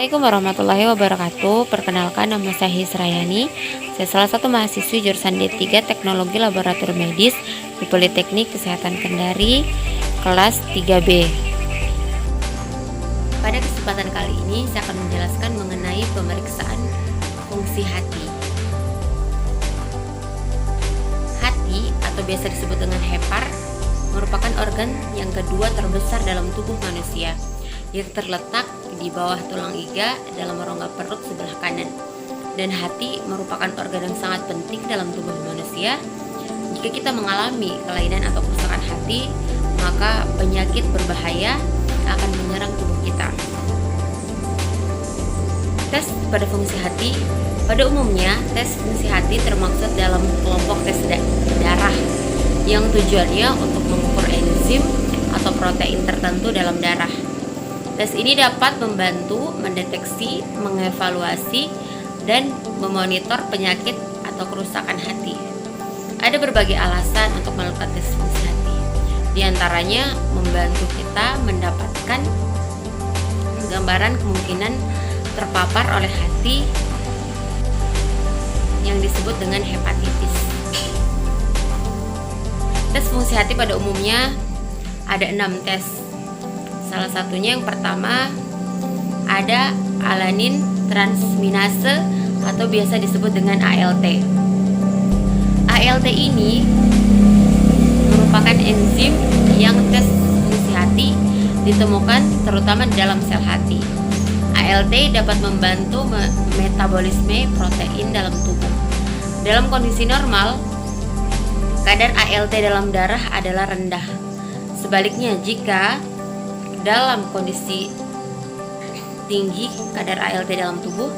Assalamualaikum warahmatullahi wabarakatuh. Perkenalkan, nama saya Hisrayani. Saya salah satu mahasiswi jurusan D3 Teknologi Laboratorium Medis di Politeknik Kesehatan Kendari, kelas 3B. Pada kesempatan kali ini saya akan menjelaskan mengenai pemeriksaan fungsi hati. Hati atau biasa disebut dengan hepar merupakan organ yang kedua terbesar dalam tubuh manusia, yang terletak di bawah tulang iga dalam rongga perut sebelah kanan. Dan hati merupakan organ yang sangat penting dalam tubuh manusia. Jika kita mengalami kelainan atau kerusakan hati, maka penyakit berbahaya akan menyerang tubuh kita. Tes pada fungsi hati. Pada umumnya, tes fungsi hati termaksud dalam kelompok tes darah yang tujuannya untuk mengukur enzim atau protein tertentu dalam darah. Tes ini dapat membantu mendeteksi, mengevaluasi, dan memonitor penyakit atau kerusakan hati. Ada berbagai alasan untuk melakukan tes fungsi hati. Di antaranya membantu kita mendapatkan gambaran kemungkinan terpapar oleh hati yang disebut dengan hepatitis. Tes fungsi hati pada umumnya ada 6 tes. Salah satunya yang pertama ada alanin transminase atau biasa disebut dengan ALT. ALT ini merupakan enzim yang tes fungsi hati ditemukan terutama di dalam sel hati. ALT dapat membantu metabolisme protein dalam tubuh. Dalam kondisi normal, kadar ALT dalam darah adalah rendah. Sebaliknya, jika dalam kondisi tinggi kadar ALT dalam tubuh,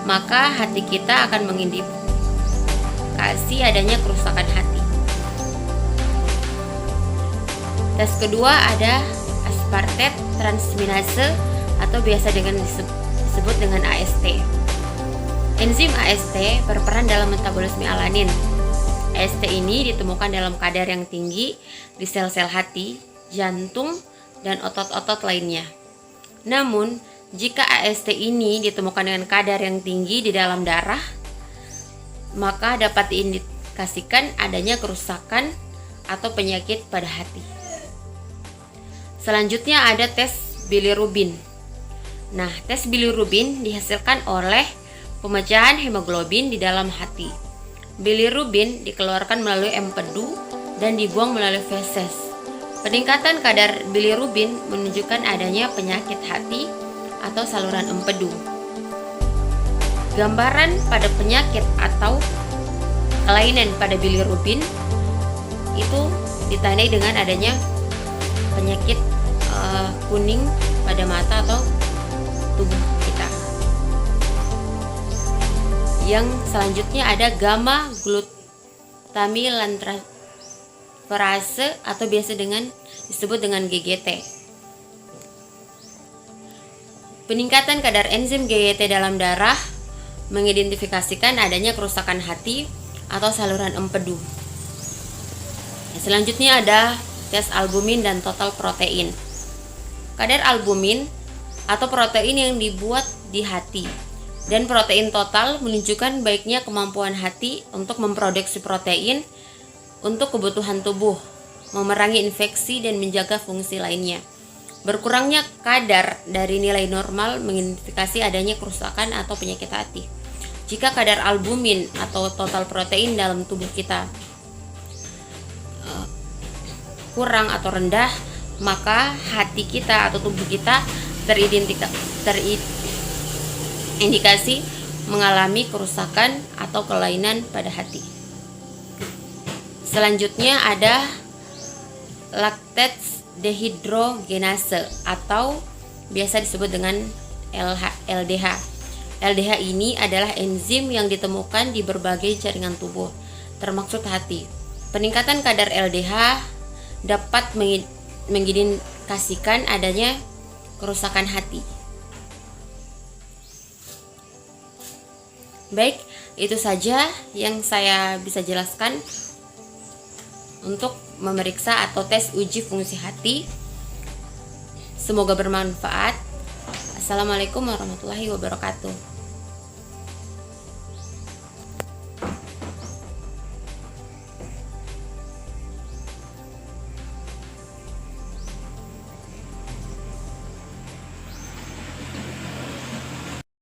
maka hati kita akan mengindikasi adanya kerusakan hati. Tes kedua ada aspartate transminase atau biasa disebut dengan AST. Enzim AST berperan dalam metabolisme alanin. AST ini ditemukan dalam kadar yang tinggi di sel-sel hati, jantung, dan otot-otot lainnya. Namun, jika AST ini ditemukan dengan kadar yang tinggi di dalam darah, maka dapat diindikasikan adanya kerusakan atau penyakit pada hati. Selanjutnya ada tes bilirubin. Nah, tes bilirubin dihasilkan oleh pemecahan hemoglobin di dalam hati. Bilirubin dikeluarkan melalui empedu dan dibuang melalui feses. Peningkatan kadar bilirubin menunjukkan adanya penyakit hati atau saluran empedu. Gambaran pada penyakit atau kelainan pada bilirubin itu ditandai dengan adanya penyakit kuning pada mata atau tubuh kita. Yang selanjutnya ada gamma glutamilantraferase atau biasa disebut dengan GGT. Peningkatan kadar enzim GGT dalam darah mengidentifikasikan adanya kerusakan hati atau saluran empedu. Selanjutnya ada tes albumin dan total protein. Kadar albumin atau protein yang dibuat di hati dan protein total menunjukkan baiknya kemampuan hati untuk memproduksi protein untuk kebutuhan tubuh, memerangi infeksi dan menjaga fungsi lainnya. Berkurangnya kadar dari nilai normal mengidentifikasi adanya kerusakan atau penyakit hati. Jika kadar albumin atau total protein dalam tubuh kita kurang atau rendah, maka hati kita atau tubuh kita terindikasi mengalami kerusakan atau kelainan pada hati. Selanjutnya ada lactate dehydrogenase atau biasa disebut dengan LDH. LDH ini adalah enzim yang ditemukan di berbagai jaringan tubuh, termasuk hati. Peningkatan kadar LDH dapat mengindikasikan adanya kerusakan hati. Baik, itu saja yang saya bisa jelaskan untuk memeriksa atau tes uji fungsi hati. Semoga bermanfaat. Assalamualaikum warahmatullahi wabarakatuh.